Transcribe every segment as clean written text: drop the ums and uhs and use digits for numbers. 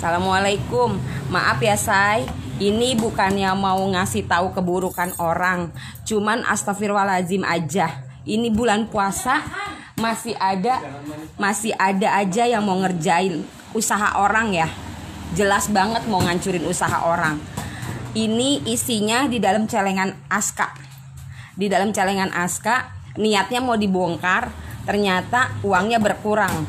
Assalamualaikum. Maaf ya Say, ini bukannya mau ngasih tahu keburukan orang, cuman astagfirullahaladzim aja. Ini bulan puasa masih ada aja yang mau ngerjain usaha orang ya. Jelas banget mau ngancurin usaha orang. Ini isinya di dalam celengan Aska. Di dalam celengan Aska niatnya mau dibongkar, ternyata uangnya berkurang.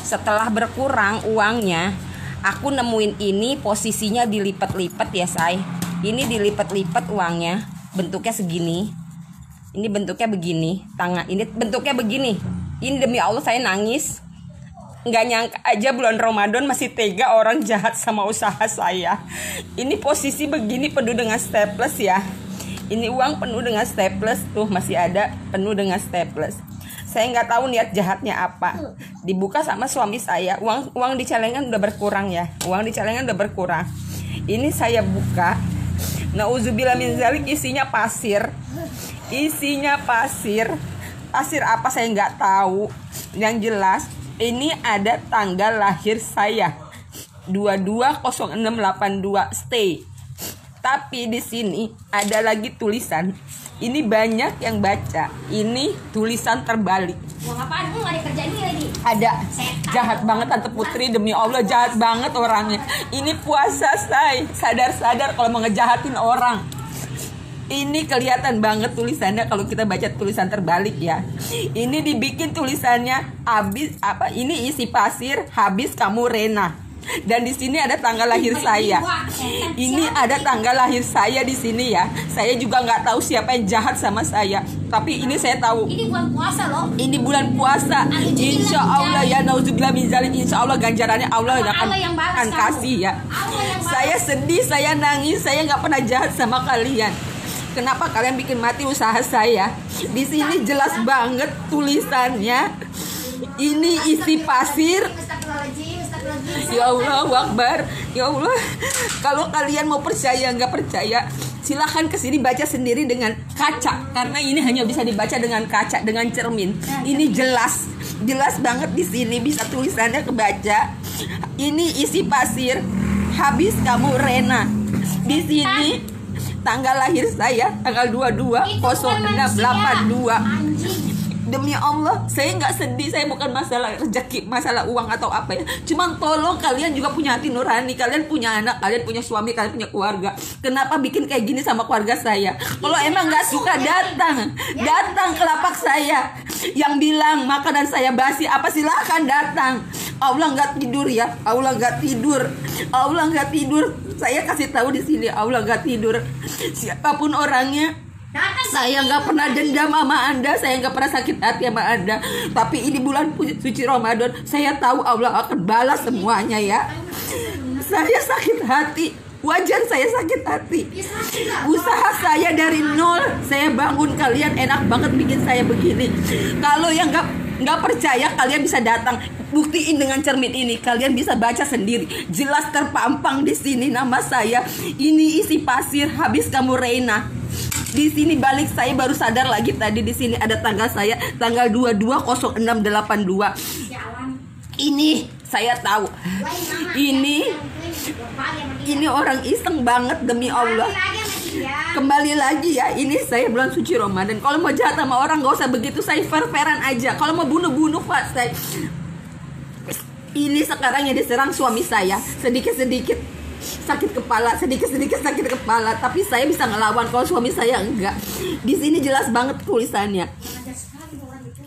Setelah berkurang uangnya, aku nemuin ini posisinya dilipat-lipat ya Say. Ini dilipat-lipat uangnya, bentuknya segini. Ini bentuknya begini, tangan ini bentuknya begini. Ini demi Allah saya nangis. Nggak nyangka aja bulan Ramadan masih tega orang jahat sama usaha saya. Ini posisi begini penuh dengan staples ya. Ini uang penuh dengan staples, tuh masih ada penuh dengan staples. Saya nggak tahu niat jahatnya apa. Dibuka sama suami saya. Uang di celengan udah berkurang ya. Uang di celengan udah berkurang. Ini saya buka. Nauzubillah min zalik, isinya pasir. Isinya pasir. Pasir apa saya nggak tahu. Yang jelas ini ada tanggal lahir saya. 220682 stay. Tapi di sini ada lagi tulisan. Ini banyak yang baca. Ini tulisan terbalik. Wah, apaan? Lu nggak dikerjain lagi? Ada. Jahat banget Tante Putri, demi Allah jahat banget orangnya. Ini puasa Say. Sadar-sadar kalau mau ngejahatin orang. Ini kelihatan banget tulisannya kalau kita baca tulisan terbalik ya. Ini dibikin tulisannya habis apa? Ini isi pasir, habis kamu Rena. Dan di sini ada tanggal lahir saya. Ini ada tanggal lahir saya di sini ya. Saya juga nggak tahu siapa yang jahat sama saya. Tapi ini saya tahu. Ini bulan puasa loh. Ini bulan puasa. Insya Allah ya, nauzubillah min zalik. Insya Allah ganjarannya Allah akan kasih ya. Saya sedih, saya nangis, saya nggak pernah jahat sama kalian. Kenapa kalian bikin mati usaha saya? Di sini jelas banget tulisannya. Ini isi pasir. Ya Allah Akbar. Ya Allah. Kalau kalian mau percaya nggak percaya, silahkan kesini baca sendiri dengan kaca. Karena ini hanya bisa dibaca dengan kaca, dengan cermin. Ini jelas banget di sini bisa tulisannya kebaca. Ini isi pasir, habis kamu Rena. Di sini tanggal lahir saya tanggal 22/06/82. Demi Allah, saya nggak sedih. Saya bukan masalah rezeki, masalah uang atau apa ya. Cuman tolong kalian juga punya hati nurani. Kalian punya anak, kalian punya suami, kalian punya keluarga. Kenapa bikin kayak gini sama keluarga saya? Kalau emang nggak suka datang ke lapak saya. Yang bilang makanan saya basi apa, silahkan datang. Allah nggak tidur ya. Allah nggak tidur. Saya kasih tahu di sini, Allah nggak tidur. Siapapun orangnya, saya nggak pernah dendam sama Anda, saya nggak pernah sakit hati sama Anda. Tapi ini bulan suci Ramadan, saya tahu Allah akan balas semuanya ya. Saya sakit hati, wajar saya sakit hati. Usaha saya dari nol, saya bangun, kalian enak banget bikin saya begini. Kalau yang nggak percaya, kalian bisa datang, buktiin dengan cermin ini. Kalian bisa baca sendiri, jelas terpampang di sini nama saya. Ini isi pasir, habis kamu Reina. Di sini balik saya baru sadar lagi tadi, di sini ada tanggal saya, tanggal 22/06/82. Ini saya tahu. Ini orang iseng banget demi Allah. Kembali lagi ya, ini saya bulan suci Ramadan. Kalau mau jahat sama orang nggak usah begitu, saya fair-fairan aja. Kalau mau bunuh Pak, saya. Ini sekarang yang diserang suami saya, sedikit-sedikit sakit kepala, sakit kepala, tapi saya bisa ngelawan. Kalau suami saya enggak. Di sini jelas banget tulisannya.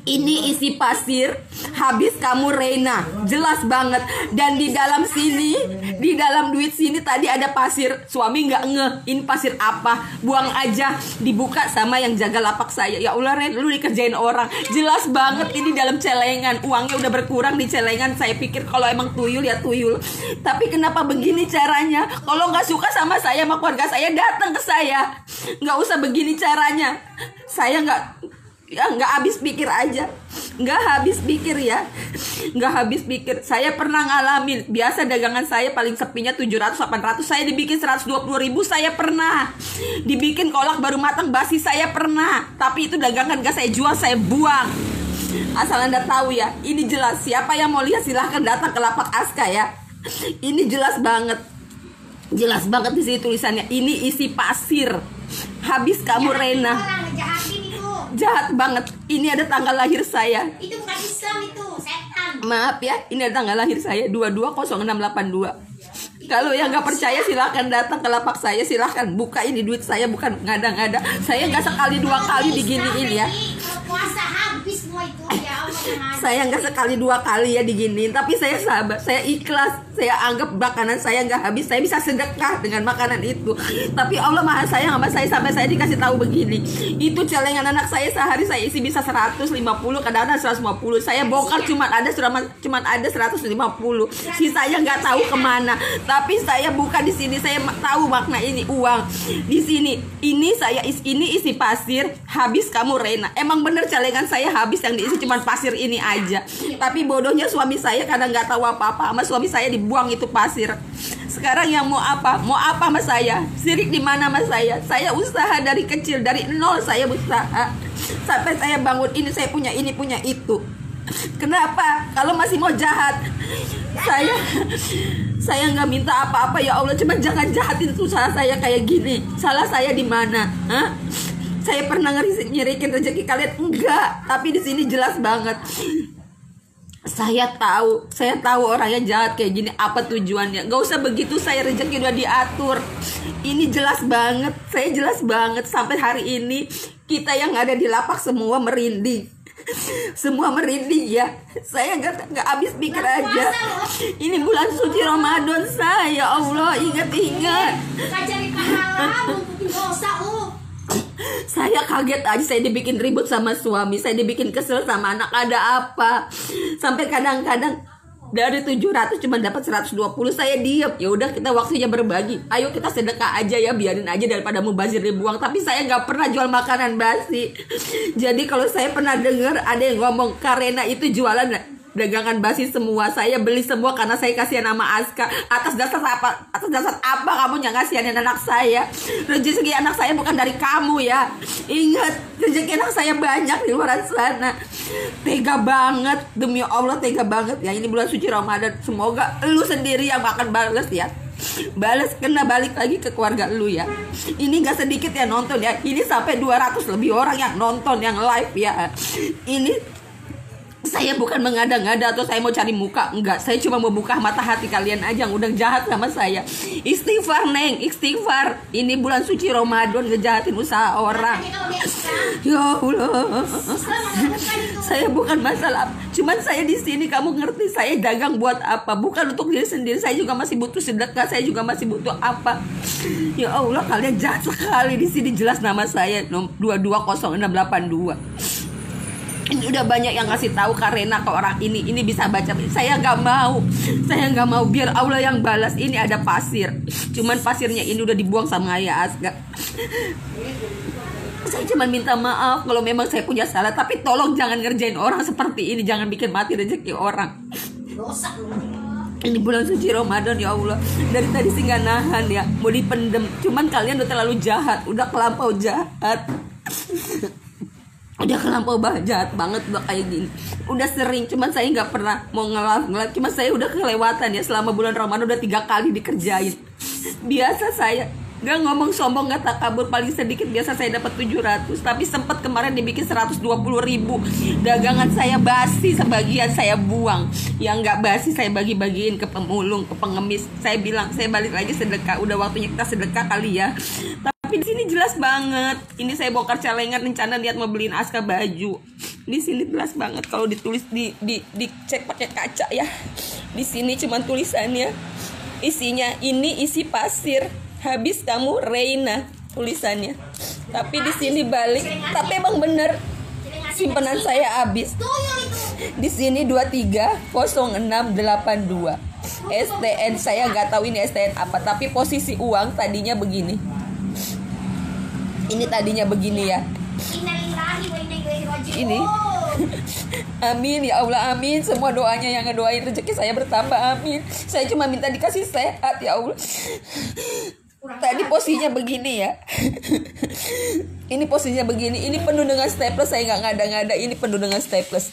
Ini isi pasir, habis kamu Reina. Jelas banget. Dan di dalam sini, di dalam duit sini tadi ada pasir. Suami nggak ngeh, ini pasir apa? Buang aja. Dibuka sama yang jaga lapak saya. Ya Allah Ren, lu dikerjain orang. Jelas banget ini dalam celengan. Uangnya udah berkurang di celengan. Saya pikir kalau emang tuyul ya tuyul. Tapi kenapa begini caranya? Kalau nggak suka sama saya, sama keluarga saya, datang ke saya. Nggak usah begini caranya. Saya nggak habis pikir aja. Nggak habis pikir. Saya pernah ngalamin. Biasa dagangan saya paling sepinya 700-800. Saya dibikin 120.000. Saya pernah dibikin kolak baru matang basi. Saya pernah. Tapi itu dagangan gak saya jual, saya buang. Asal Anda tahu ya, ini jelas. Siapa yang mau lihat silahkan datang ke lapak Aska ya. Ini jelas banget. Jelas banget di sini tulisannya. Ini isi pasir. Habis kamu Rena. Jahat banget. Ini ada tanggal lahir saya. Itu bukan Islam, itu setan. Maaf ya, ini ada tanggal lahir saya 220682. Kalau yang nggak percaya silahkan datang ke lapak saya, silahkan buka, ini duit saya, bukan ngada-ngada. Saya nggak sekali dua kali diginiin ya. Kalau puasa habis semua itu, ya Allah. Saya nggak sekali dua kali ya diginiin, tapi saya sabar, saya ikhlas, saya anggap makanan saya nggak habis, saya bisa sedekah dengan makanan itu. Tapi Allah maha sayang sama saya sampai saya dikasih tahu begini. Itu celengan anak saya sehari saya isi bisa 150, kadang-kadang 150. Saya bongkar cuma ada 150, sisanya nggak tahu kemana. Tapi saya buka di sini, saya tahu makna ini uang. Di sini, ini isi pasir. Habis kamu Rena. Emang bener celengan saya habis, yang diisi cuma pasir ini aja. Tapi bodohnya suami saya kadang nggak tahu apa-apa. Sama suami saya dibuang itu pasir. Sekarang yang mau apa? Mau apa sama saya? Sirik di mana sama saya? Saya usaha dari kecil, dari nol saya usaha. Sampai saya bangun ini, saya punya ini, punya itu. Kenapa? Kalau masih mau jahat, saya nggak minta apa-apa ya Allah, cuma jangan jahatin usaha saya kayak gini. Salah saya di mana? Hah? Saya pernah nyirikin rezeki kalian? Enggak. Tapi di sini jelas banget. Saya tahu orang yang jahat kayak gini apa tujuannya. Gak usah begitu, saya rezeki udah diatur. Ini jelas banget, saya jelas banget. Sampai hari ini kita yang ada di lapak semua merinding. Semua merinding ya. Saya nggak habis pikir aja. Ini bulan suci Ramadan saya, Allah, ingat. Cari pahala, bungkutin dosa, Saya kaget aja, saya dibikin ribut sama suami, saya dibikin kesel sama anak, ada apa? Sampai kadang-kadang dari 700 cuma dapat 120, saya diam. Ya udah, kita waktunya berbagi. Ayo kita sedekah aja ya, biarin aja daripada mubazir dibuang. Tapi saya nggak pernah jual makanan basi. Jadi kalau saya pernah dengar ada yang ngomong Karena itu jualan dagangan basi semua, saya beli semua karena saya kasihan sama Aska. Atas dasar apa kamu yang kasihanin anak saya? Rezeki anak saya bukan dari kamu ya. Ingat, rezeki anak saya banyak di luar sana. Tega banget, demi Allah tega banget ya. Ini bulan suci Ramadan, semoga lu sendiri yang akan balas ya. Kena balik lagi ke keluarga lu ya. Ini gak sedikit ya nonton ya. Ini sampai 200 lebih orang yang nonton, yang live ya. Ini saya bukan mengada-ngada atau saya mau cari muka, enggak. Saya cuma mau buka mata hati kalian aja yang udah jahat sama saya. Istighfar Neng, istighfar. Ini bulan suci Ramadan, ngejahatin usaha orang. Ya Allah. Saya bukan masalah, cuman saya di sini kamu ngerti, saya dagang buat apa? Bukan untuk diri sendiri, saya juga masih butuh sedekah, saya juga masih butuh apa. Ya Allah, kalian jahat sekali. Di sini jelas nama saya 220682. Ini udah banyak yang ngasih tahu Karena ke orang ini bisa baca. Saya nggak mau, biar Allah yang balas. Ini ada pasir, cuman pasirnya ini udah dibuang sama Ayah Aska. Saya cuma minta maaf kalau memang saya punya salah, tapi tolong jangan ngerjain orang seperti ini, jangan bikin mati rezeki orang. Ini bulan suci Ramadan ya Allah. Dari tadi sih nggak nahan ya, mau dipendem. Cuman kalian udah terlalu jahat, udah kelampau jahat. Udah kelampau jahat banget udah kayak gini. Udah sering, cuman saya nggak pernah mau ngelap. Cuma saya udah kelewatan ya, selama bulan Ramadan udah 3 kali dikerjain. Biasa saya nggak ngomong sombong, nggak takabur, paling sedikit biasa saya dapat 700. Tapi sempat kemarin dibikin 120.000. Dagangan saya basi, sebagian saya buang. Yang nggak basi saya bagi-bagiin ke pemulung, ke pengemis. Saya bilang saya balik lagi sedekah. Udah waktunya kita sedekah kali ya. Tapi di sini jelas banget. Ini saya bongkar celengan, rencana niat mau beliin Aska baju. Di sini jelas banget kalau ditulis dicek pakai kaca ya. Di sini cuma tulisannya. Isinya ini isi pasir. Habis kamu Reina tulisannya. Tapi di sini balik. Tapi emang bener simpanan saya habis. Di sini 230682. STN saya nggak tahu ini STN apa. Tapi posisi uang tadinya begini. Ini tadinya begini ya. Ini. Amin ya Allah, amin. Semua doanya yang ngedoain rezeki saya bertambah, amin. Saya cuma minta dikasih sehat ya Allah. Tadi posisinya begini ya. Ini posisinya begini. Ini penuh dengan staples, saya nggak ngada-ngada. Ini penuh dengan staples.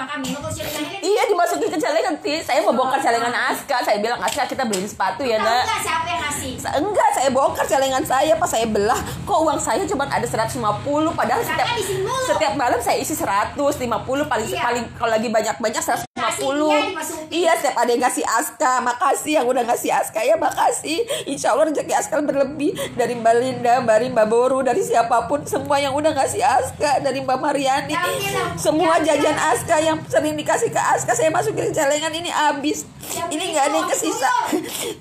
sama kami. Mau celengan ini. Iya, dimasukin ke celengan. Saya mau bongkar celengan Aska. Saya bilang, Aska kita beliin sepatu ya, Tahu Nak. nggak siapa yang ngasih? Enggak, saya bongkar celengan saya. Pas saya belah, kok uang saya cuma ada 150. Padahal Karena di sini mulu. setiap malam saya isi 150. Paling Iya. paling kalau lagi banyak-banyak 150. Iya, dimasukin. Iya, setiap ada yang ngasih Aska. Makasih yang udah ngasih Aska ya, makasih. Insya Allah rezeki Aska berlebih. Dari Mbak Linda, dari Mbak Boru, dari siapapun. Semua yang udah ngasih Aska. Dari Mbak Mariani. Semua jajan Aska yang sering dikasih ke Aska, saya masukin ke celengan ini habis. Ini nggak ada yang kesisa.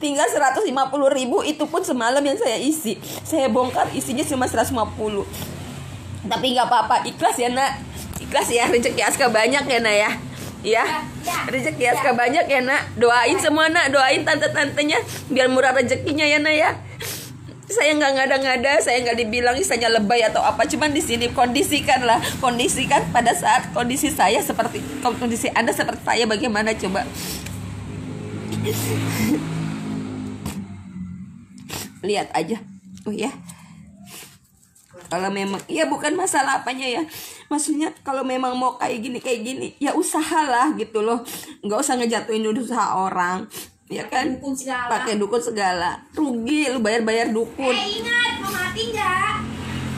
Tinggal 150.000, itu pun semalam yang saya isi. Saya bongkar isinya cuma 150. Tapi nggak apa-apa, ikhlas ya, Nak. Ikhlas ya, rezeki Aska banyak ya, Nak ya. Ya, rezeki Aska banyak ya, Nak. Doain semua, Nak. Doain tante-tantenya biar murah rezekinya ya, Nak ya. Saya nggak ngada-ngada, saya nggak dibilang istilahnya lebay atau apa. Cuman di sini kondisikan pada saat kondisi saya seperti kondisi Anda seperti saya, bagaimana coba? Lihat aja, oh ya. Kalau memang, ya bukan masalah apanya ya. Maksudnya kalau memang mau kayak gini, ya usahalah gitu loh. Nggak usah ngejatuhin usaha orang. Ya kan, pakai dukun segala, rugi lu bayar dukun. Ingat, mau mati nggak?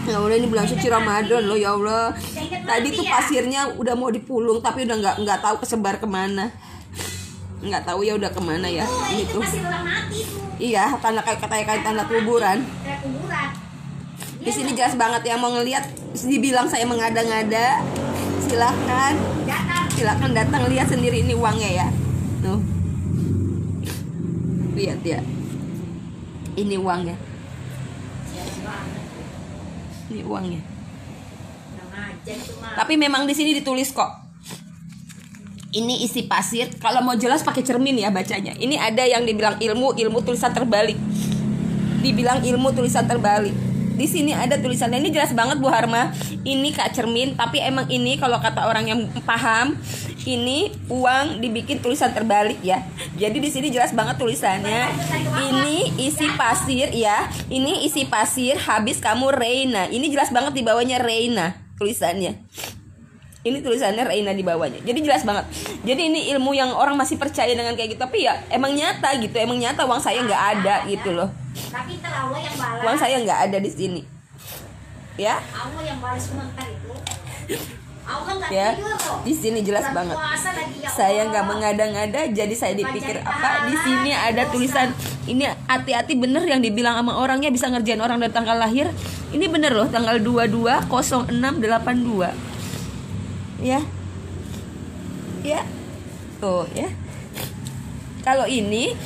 Ya udah, ini bulan suci Ramadan loh, ya Allah. Tadi tuh pasirnya udah mau dipulung tapi udah nggak tahu kesebar kemana, nggak tahu ya udah kemana ya. Ini tuh Masih orang mati tuh. iya, tanda kayak tanda kuburan. Kayak kuburan. Di sini jelas banget ya, mau ngelihat dibilang saya mengada-ngada, silakan datang lihat sendiri ini uangnya ya. Tuh. Lihat ya, ini uangnya, ini uangnya. Tapi memang di sini ditulis kok, ini isi pasir. Kalau mau jelas pakai cermin ya bacanya. Ini ada yang dibilang ilmu tulisan terbalik, dibilang ilmu tulisan terbalik. Di sini ada tulisannya, ini jelas banget Bu Harma. Ini Kak cermin, tapi emang ini kalau kata orang yang paham, ini uang dibikin tulisan terbalik ya. Jadi di sini jelas banget tulisannya. Ini isi pasir ya. Ini isi pasir habis kamu Reina. Ini jelas banget di bawahnya Reina tulisannya. Ini tulisannya Reina di bawahnya. Jadi jelas banget. Jadi ini ilmu yang orang masih percaya dengan kayak gitu. Tapi ya emang nyata gitu. Emang nyata uang saya nggak ada gitu loh. Tapi ntar Allah yang balas. Uang saya nggak ada di sini. Ya. Allah yang balas sebentar itu. Allah nggak Ya. tidur kok. Di sini jelas Bulan banget. puasa lagi, ya Saya Allah. nggak mengada-ngada. Jadi saya dipikir Baca apa? Di pahala, sini ada dosa. tulisan. Ini hati-hati bener yang dibilang sama orangnya bisa ngerjain orang dari tanggal lahir. Ini bener loh, tanggal 22/06/82. Ya. Ya. Tuh ya. Kalau ini,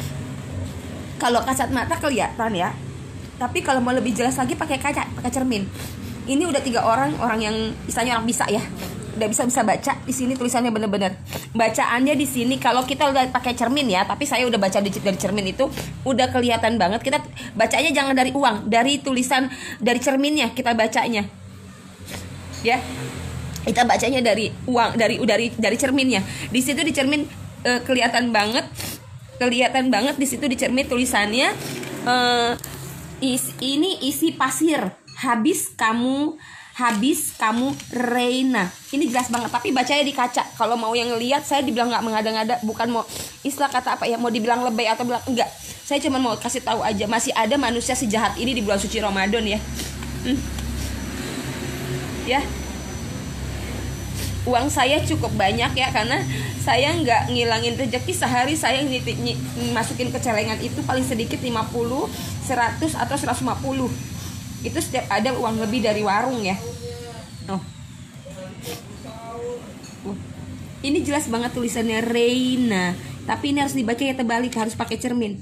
kalau kasat mata kelihatan ya. Tapi kalau mau lebih jelas lagi pakai kaca, pakai cermin. Ini udah 3 orang yang istilahnya orang bisa ya. Udah bisa baca. Di sini tulisannya bener-bener. Bacaannya di sini kalau kita udah pakai cermin ya, tapi saya udah baca dari cermin itu udah kelihatan banget. Kita bacanya jangan dari uang, dari tulisan, dari cerminnya kita bacanya. Ya. Kita bacanya dari uang, dari cerminnya. Di situ di cermin kelihatan banget di situ di cermin tulisannya ini isi pasir habis kamu Reina. Ini jelas banget, tapi bacanya di kaca. Kalau mau yang lihat, saya dibilang nggak mengada-ngada, bukan mau istilah kata apa ya, mau dibilang lebay atau bilang enggak. Saya cuma mau kasih tahu aja, masih ada manusia sejahat ini di bulan suci Ramadan ya. Ya. Uang saya cukup banyak ya, karena saya nggak ngilangin rezeki. Sehari saya masukin ke celengan itu paling sedikit 50, 100 atau 150. Itu setiap ada uang lebih dari warung ya. Ini jelas banget tulisannya Reina, tapi ini harus dibaca ya terbalik, harus pakai cermin.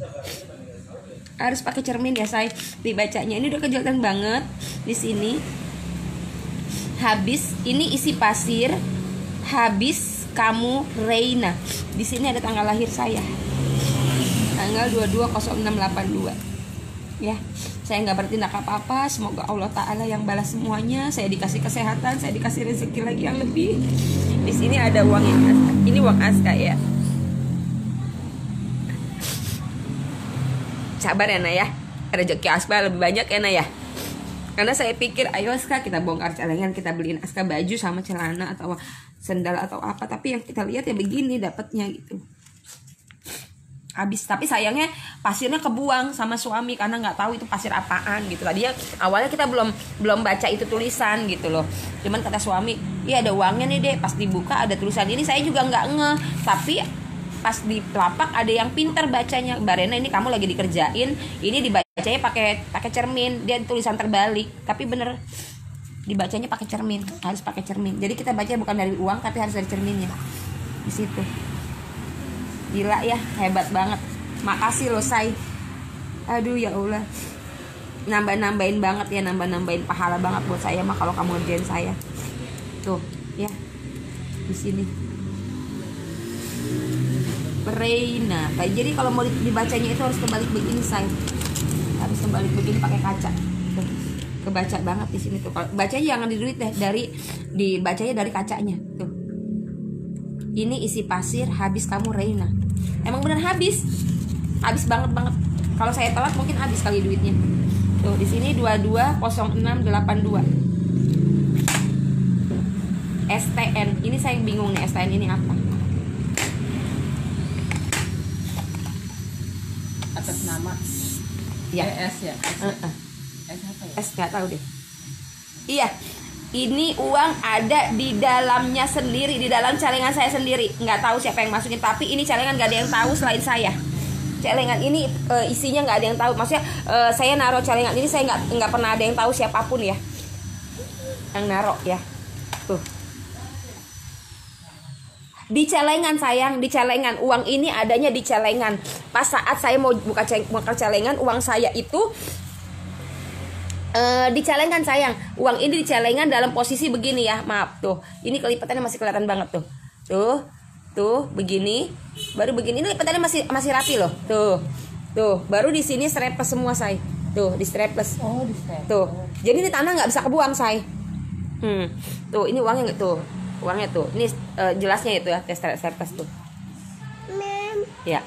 Harus pakai cermin ya saya dibacanya. Ini udah kelihatan banget di sini. Habis ini isi pasir, habis kamu Reina. Di sini ada tanggal lahir saya. Tanggal 22/06/82. Ya, saya nggak bertindak apa-apa. Semoga Allah Ta'ala yang balas semuanya. Saya dikasih kesehatan, saya dikasih rezeki lagi yang lebih. Di sini ada uang yang Aska. Ini uang Aska ya. Sabar ya, Nak ya. Rezeki Aska lebih banyak ya, Nak ya. Karena saya pikir, ayo Aska kita bongkar celengan, kita beliin Aska baju sama celana atau sendal atau apa, tapi yang kita lihat ya begini dapatnya gitu. Habis, tapi sayangnya pasirnya kebuang sama suami karena nggak tahu itu pasir apaan gitu. Tadinya awalnya kita belum baca itu tulisan gitu loh. Cuman kata suami, iya ada uangnya nih deh. Pas dibuka ada tulisan ini, saya juga nggak ngeh. Tapi pas di lapak ada yang pinter bacanya. Mbak Rena, ini kamu lagi dikerjain, ini dibacanya pakai cermin, dia tulisan terbalik. Tapi bener dibacanya pakai cermin, harus pakai cermin. Jadi kita baca bukan dari uang tapi harus dari cerminnya. Di situ. Gila ya, hebat banget. Makasih loh Say. Aduh ya Allah. Nambah-nambahin banget ya, nambah-nambahin pahala banget buat saya mah kalau kamu ngerjain saya. Tuh, ya. Di sini. Reina. Jadi kalau mau dibacanya itu harus kebalik begini Say. Harus kebalik begini pakai kaca. Tuh. Kebaca banget di sini tuh. Kalau bacanya jangan di duit deh, dibacanya dari kacanya. Tuh. Ini isi pasir, habis kamu Reina. Emang bener habis banget. Kalau saya telat mungkin habis kali duitnya. Tuh di sini 220682 STN. Ini saya bingung nih, STN ini apa? Atas nama Ya. S ya. S apa ya? S nggak tahu deh. Iya. Ini uang ada di dalamnya sendiri, di dalam celengan saya sendiri. Nggak tahu siapa yang masukin, tapi ini celengan nggak ada yang tahu selain saya. Celengan ini isinya nggak ada yang tahu. Maksudnya saya naruh celengan ini, saya nggak pernah ada yang tahu siapapun ya yang naruh ya. Tuh. Di celengan sayang, di celengan. Uang ini adanya di celengan. Pas saat saya mau buka celengan, uang saya itu di celengan sayang. Uang ini di celengan dalam posisi begini ya. Maaf tuh. Ini kelipatannya masih kelihatan banget tuh. Tuh, begini. Baru begini. Ini lipatannya masih rapi loh. Tuh. Baru di sini strapless semua say. Tuh, di strapless. Oh, di strapless. Tuh. Jadi ini tanah nggak bisa kebuang say. Tuh, ini uangnya nggak tuh. Uangnya tuh. Ini jelasnya itu ya, tes strapless tuh. Ya.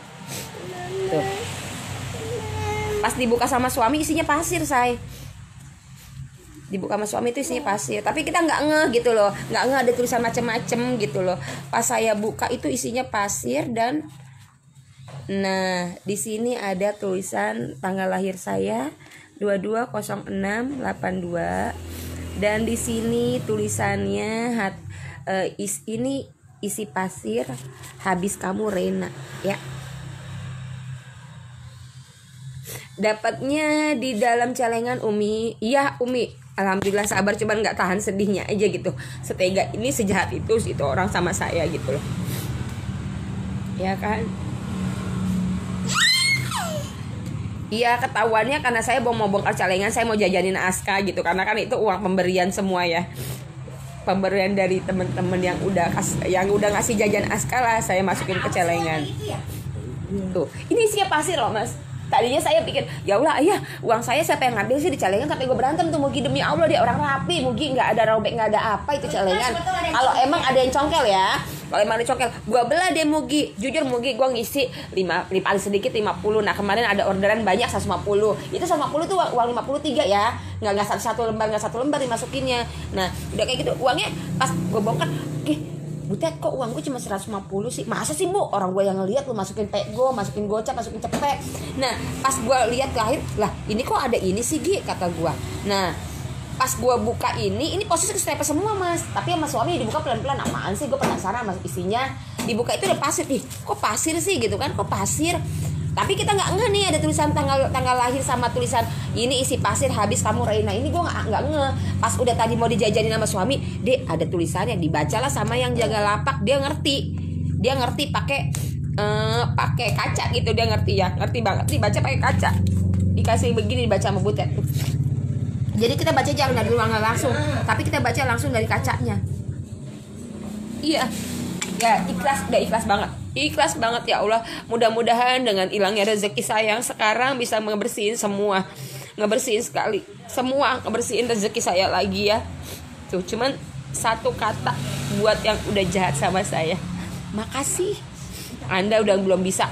Tuh. Pas dibuka sama suami isinya pasir say. Dibuka sama suami itu isinya pasir, tapi kita nggak ngeh gitu loh, nggak ngeh ada tulisan macem-macem gitu loh. Pas saya buka itu isinya pasir dan nah di sini ada tulisan tanggal lahir saya 220682 dan di sini tulisannya ini isi pasir, habis kamu Reina ya. Dapatnya di dalam celengan Umi. Iya Umi, alhamdulillah sabar, cuman nggak tahan sedihnya aja gitu. Setega ini, sejahat itu orang sama saya gitu loh. Ya kan? Iya, ketahuannya karena saya mau bongkar celengan, saya mau jajanin Aska gitu. Karena kan itu uang pemberian semua ya. Pemberian dari teman-teman yang udah ngasih jajan Aska lah, saya masukin ke celengan. Tuh, ini isinya pasir loh Mas. Tadinya saya pikir, ya Allah ayah, uang saya siapa yang ngambil sih di celengan, sampai gue berantem tuh. Mugi demi Allah dia orang rapi, Mugi nggak ada robek, nggak ada apa itu celengan. Kalau emang ada yang congkel ya, kalau emang ada congkel, gue belah deh Mugi. Jujur Mugi, gue ngisi 5 paling sedikit 50. Nah kemarin ada orderan banyak 150. Itu 150 tuh uang 53 ya, nggak satu lembar dimasukinnya. Nah udah kayak gitu uangnya pas gue bongkar, Butet kok uang gue cuma 150 sih. Masa sih Bu? Orang gue yang ngeliat lu masukin pego, masukin gocap, masukin cepet. Nah pas gue lihat terakhir, lah ini kok ada ini sih Gi, kata gue. Nah pas gue buka ini posisi kestrepes semua Mas. Tapi sama suami dibuka pelan-pelan. Apaan sih, gue penasaran mas isinya. Dibuka itu ada pasir. Kok pasir sih gitu kan, kok pasir. Tapi kita nggak ngeh nih ada tulisan tanggal lahir sama tulisan ini isi pasir, habis kamu Reina. Ini gue nggak ngeh. Pas udah tadi mau dijajanin sama suami, Dek ada tulisannya, dibacalah sama yang jaga lapak. Dia ngerti pakai kaca gitu, dia ngerti banget. Dibaca pakai kaca, dikasih begini dibaca sama Butet. Jadi kita baca jangan dari ruangan langsung, tapi kita baca langsung dari kacanya. Iya. Ya ikhlas banget ya Allah. Mudah-mudahan dengan hilangnya rezeki saya yang sekarang bisa ngebersihin sekali semua, ngebersihin rezeki saya lagi ya. Tuh cuman satu kata buat yang udah jahat sama saya, makasih. Anda belum bisa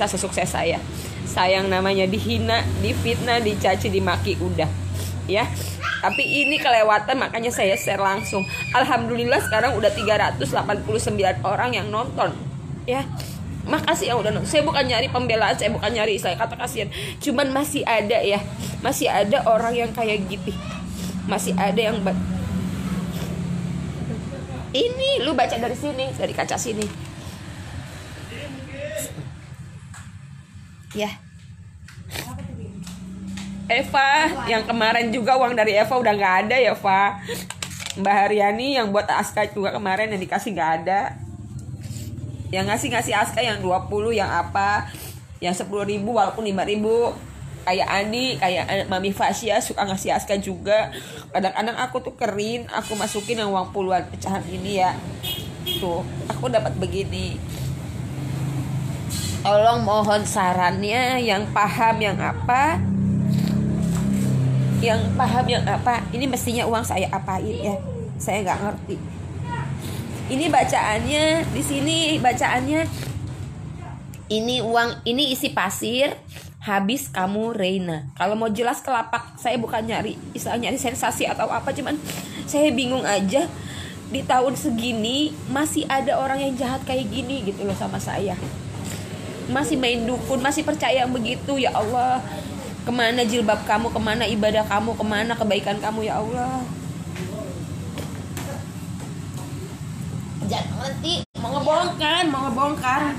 sesukses saya. Sayang namanya dihina, difitnah, dicaci, dimaki udah. ya. Tapi ini kelewatan, makanya saya share langsung. Alhamdulillah sekarang udah 389 orang yang nonton, ya. Makasih yang udah nonton. Saya bukan nyari pembelaan, saya bukan nyari saya kata kasihan. Cuman masih ada ya, masih ada orang yang kayak gitu. Masih ada yang ini lu baca dari sini, dari kaca sini. Ya. Eva, yang kemarin juga uang dari Eva udah nggak ada ya, Eva. Mbak Haryani yang buat Aska juga kemarin yang dikasih nggak ada. Yang ngasih Aska yang 20, yang apa, yang 10.000 walaupun 5.000. Kayak Andi, kayak Mami Fasya suka ngasih Aska juga. Kadang-kadang aku tuh kerin, aku masukin yang uang puluhan pecahan ini ya. Tuh, aku dapat begini. Tolong mohon sarannya yang paham yang apa. Yang paham yang apa, ini mestinya uang saya apain ya, saya nggak ngerti. Ini bacaannya di sini, bacaannya ini uang, ini isi pasir, habis kamu Reina. Kalau mau jelas kelapak, saya bukan nyari sensasi atau apa, cuman saya bingung aja di tahun segini masih ada orang yang jahat kayak gini gitu loh sama saya. Masih main dukun, masih percaya yang begitu, ya Allah. Kemana jilbab kamu, kemana ibadah kamu, kemana kebaikan kamu ya Allah. Jangan nanti mau ngebongkar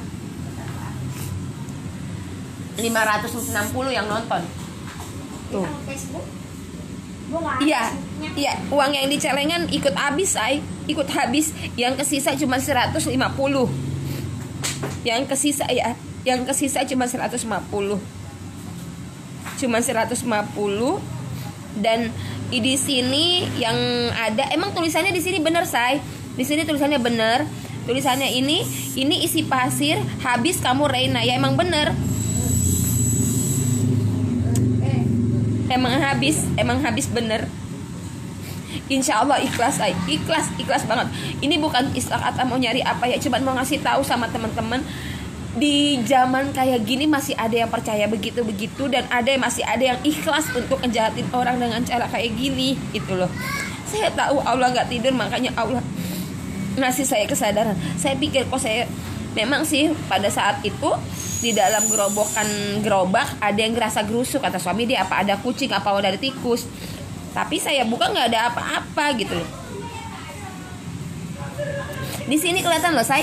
560 yang nonton. Tuh. Iya, uang yang di celengan ikut habis, ikut habis. Yang kesisa cuma 150. Yang kesisa cuma 150. Cuma 150. Dan di sini yang ada, emang tulisannya di sini bener, say. Di sini tulisannya bener. Tulisannya ini isi pasir, habis kamu Reina. Ya emang bener. Emang habis bener. Insya Allah ikhlas, say. Ikhlas banget. Ini bukan istilah kata mau nyari apa ya, cuman mau ngasih tahu sama teman-teman. Di zaman kayak gini masih ada yang percaya begitu-begitu, dan masih ada yang ikhlas untuk ngejahatin orang dengan cara kayak gini, gitu loh. Saya tahu Allah nggak tidur, makanya Allah ngasih saya kesadaran. Saya pikir kok saya memang sih pada saat itu di dalam gerobak ada yang ngerasa gerusuk, kata suami dia, apa ada kucing, apa ada tikus. Tapi saya buka nggak ada apa-apa gitu loh. Di sini kelihatan loh, saya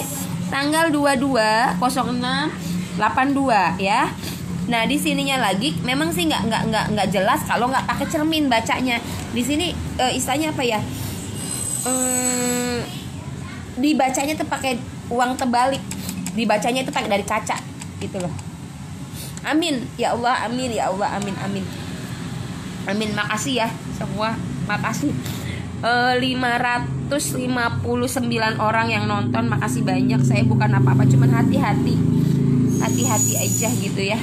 tanggal 22/06/82 ya. Nah, di sininya lagi memang sih nggak jelas kalau nggak pakai cermin bacanya. Di sini istilahnya apa ya? Dibacanya tuh pakai uang terbalik. Dibacanya itu pakai dari kaca gitu loh. Amin ya Allah, amin ya Allah, amin amin. Amin, makasih ya semua. Makasih. 559 orang yang nonton, makasih banyak. Saya bukan apa-apa, cuman hati-hati aja gitu ya.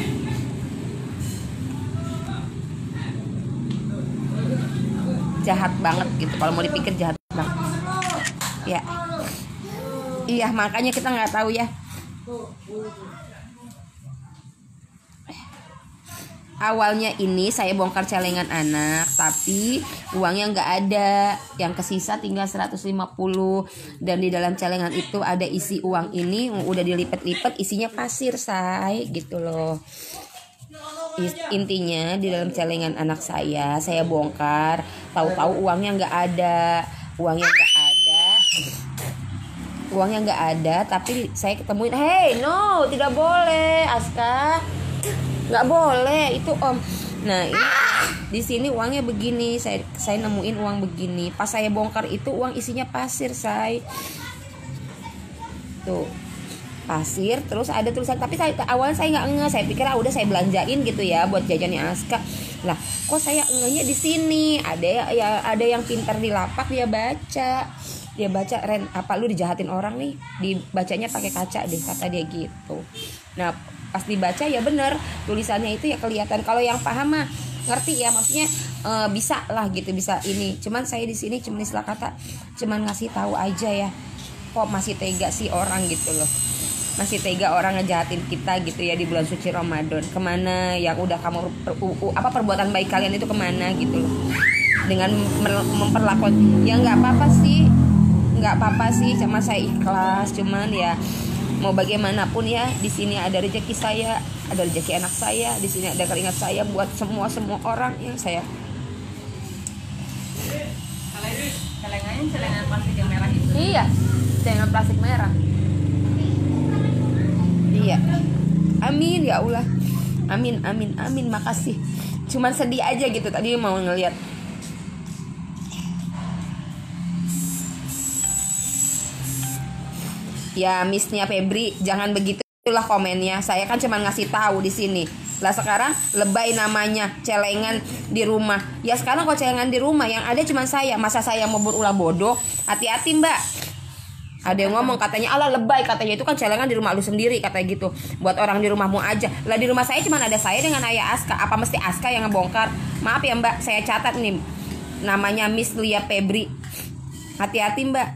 Jahat banget gitu, kalau mau dipikir jahat banget ya. Iya, makanya kita nggak tahu ya. Awalnya ini saya bongkar celengan anak, tapi uangnya nggak ada. Yang kesisa tinggal 150. Dan di dalam celengan itu ada isi uang ini, udah dilipat-lipat, isinya pasir, say, gitu loh. Intinya di dalam celengan anak saya bongkar. Tahu-tahu uangnya nggak ada. Uangnya nggak ada, tapi saya ketemuin, hey, no, tidak boleh, Aska. Nggak boleh itu, Om. Nah, ini di sini uangnya begini, saya nemuin uang begini. Pas saya bongkar itu uang isinya pasir, say. Tuh, pasir, terus ada tulisan. Tapi awalnya saya nggak ngeh, saya pikir udah saya belanjain gitu ya buat jajannya Aska. Lah, kok saya ngehnya di sini? Ada yang pintar di lapak, dia baca, Ren, apa lu dijahatin orang nih? Dibacanya pakai kaca deh, kata dia gitu. Nah, pas dibaca ya bener, tulisannya itu ya kelihatan. Kalau yang paham mah ngerti ya, maksudnya bisa lah gitu, bisa ini. Cuman saya di sini cuma istilah kata, cuman ngasih tahu aja ya. Kok masih tega sih orang gitu loh. masih tega orang ngejahatin kita gitu ya di bulan suci Ramadan. Kemana yang udah kamu perbuatan baik kalian itu kemana gitu loh, dengan memperlakukan ya nggak apa-apa sih sama saya ikhlas. Cuman ya mau bagaimanapun ya, di sini ada rezeki saya, ada rezeki anak saya, di sini ada keringat saya buat semua orang yang saya. Celengan plastik yang merah itu. Iya, celengan plastik merah. Iya. Amin ya Allah. Amin. Makasih. Cuman sedih aja gitu tadi mau ngeliat. Ya Missnya Febri, jangan begitulah komennya. Saya kan cuma ngasih tahu di sini. Lah sekarang lebay namanya celengan di rumah. Ya sekarang kok celengan di rumah yang ada cuma saya. Masa saya mau berulah bodoh? Hati-hati Mbak. Ada yang ngomong katanya ala lebay, katanya itu kan celengan di rumah lu sendiri, katanya gitu. Buat orang di rumahmu aja. Lah di rumah saya cuma ada saya dengan ayah Aska. Apa mesti Aska yang ngebongkar? Maaf ya Mbak, saya catat nih. Namanya Miss Lia Febri. Hati-hati Mbak.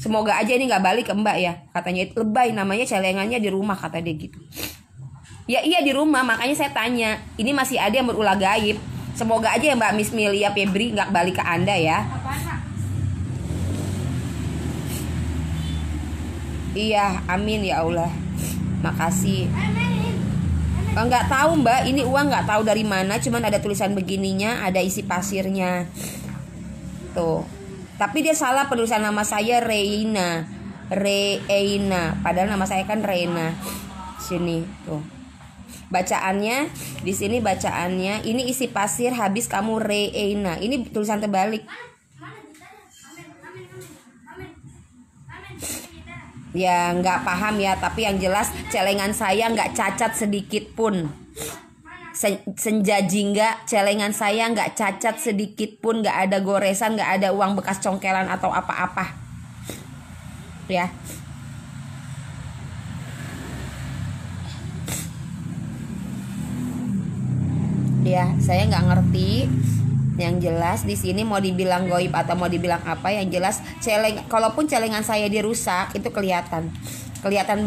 Semoga aja ini nggak balik ke Mbak ya. Katanya itu lebay namanya celengannya di rumah, kata dia gitu. Ya iya di rumah, makanya saya tanya. Ini masih ada yang berulah gaib. Semoga aja ya Mbak Miss Lia Febri nggak balik ke Anda ya. Iya, amin ya Allah. Makasih. Nggak tahu Mbak, ini uang nggak tahu dari mana. Cuman ada tulisan begininya, ada isi pasirnya. Tuh. Tapi dia salah penulisan nama saya Reina. Padahal nama saya kan Reina. Sini tuh. Bacaannya di sini bacaannya ini isi pasir habis kamu Reina. Ini tulisan terbalik. Ya nggak paham ya, tapi yang jelas celengan saya nggak cacat sedikit pun. Senja jingga, celengan saya nggak cacat sedikit pun, nggak ada goresan, nggak ada uang bekas congkelan atau apa-apa. Ya. Ya, saya nggak ngerti. Yang jelas di sini mau dibilang goib atau mau dibilang apa, yang jelas kalaupun celengan saya dirusak itu kelihatan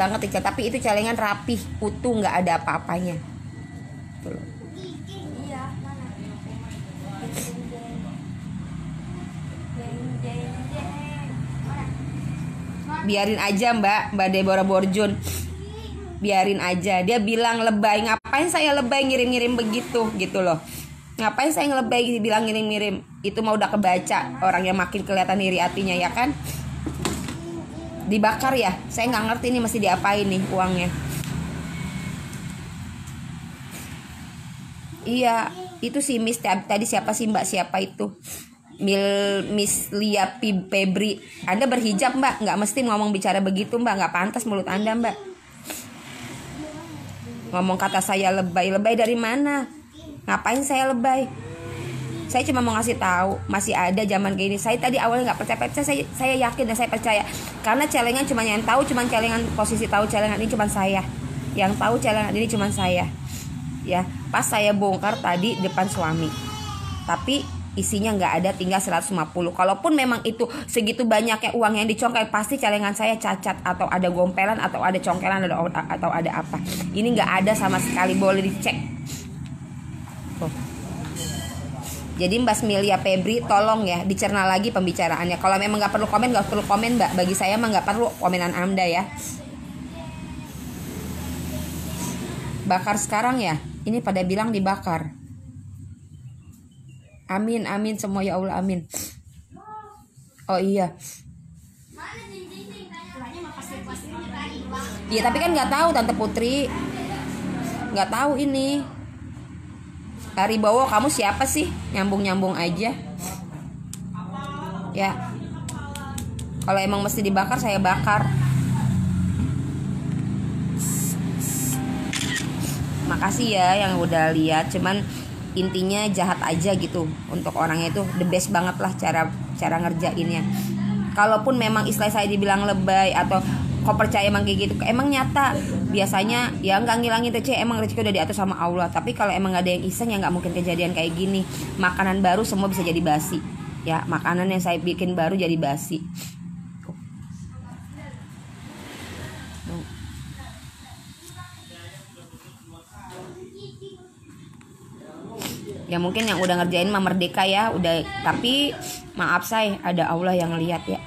banget, tapi itu celengan rapih, utuh, nggak ada apa-apanya. Tuh. Biarin aja Mbak Deborah Borjun. Biarin aja. Dia bilang lebay. Ngapain saya lebay ngirim-ngirim begitu gitu loh. Ngapain saya ngelebay bilang ngirim-ngirim. Itu mah udah kebaca. Orang yang makin kelihatan iri hatinya ya kan. Dibakar ya. Saya gak ngerti nih mesti diapain nih uangnya. Iya. Itu si Miss tadi siapa sih Mbak, siapa itu? Miss Lia Febri. Anda berhijab Mbak, nggak mesti ngomong bicara begitu Mbak, nggak pantas mulut Anda Mbak. Ngomong kata saya lebay dari mana? Ngapain saya lebay? Saya cuma mau ngasih tahu masih ada zaman kayak ini. Saya tadi awalnya nggak percaya, saya yakin dan saya percaya karena celengan cuma yang tahu, cuma celengan posisi tahu celengan ini cuma saya. Yang tahu celengan ini cuma saya. Ya, pas saya bongkar tadi depan suami. Tapi isinya nggak ada, tinggal 150. Kalaupun memang itu segitu banyaknya uang yang dicongkel, pasti celengan saya cacat atau ada gompelan atau ada congkelan atau ada apa. Ini nggak ada sama sekali, boleh dicek. Tuh. Jadi Mbak Lia Febri tolong ya dicerna lagi pembicaraannya. Kalau memang nggak perlu komen, nggak perlu komen Mbak. Bagi saya mah nggak perlu komenan Anda ya. Bakar sekarang ya. Ini pada bilang dibakar. Amin semua ya Allah, amin. Oh iya. Iya tapi kan nggak tahu Tante Putri, nggak tahu ini. Haribowo, kamu siapa sih? Nyambung aja. Ya. Kalau emang mesti dibakar saya bakar. Makasih ya yang udah lihat, cuman intinya jahat aja gitu. Untuk orangnya itu the best banget lah cara ngerjainnya. Kalaupun memang istilah saya dibilang lebay atau kok percaya emang kayak gitu, emang nyata biasanya ya nggak ngilangin rezeki, emang rezeki udah diatur sama Allah. Tapi kalau emang nggak ada yang iseng ya nggak mungkin kejadian kayak gini. Makanan baru semua bisa jadi basi ya, makanan yang saya bikin baru jadi basi. Ya mungkin yang udah ngerjain mah merdeka ya, udah, tapi maaf say, ada Allah yang lihat ya.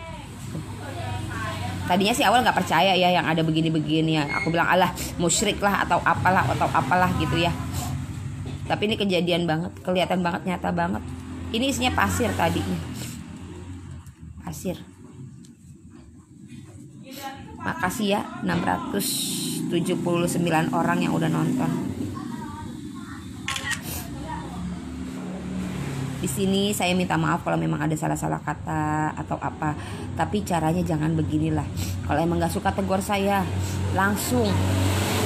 Tadinya sih awal nggak percaya ya yang ada begini-begini ya. Aku bilang alah musyrik lah atau apalah gitu ya. Tapi ini kejadian banget, kelihatan banget, nyata banget. Ini isinya pasir tadinya. Pasir. Makasih ya 679 orang yang udah nonton. Di sini saya minta maaf kalau memang ada salah-salah kata atau apa. Tapi caranya jangan beginilah. Kalau emang gak suka tegur saya langsung.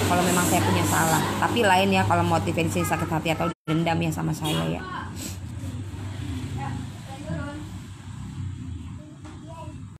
Kalau memang saya punya salah. Tapi lain ya kalau motivasi sakit hati atau dendam ya sama saya ya.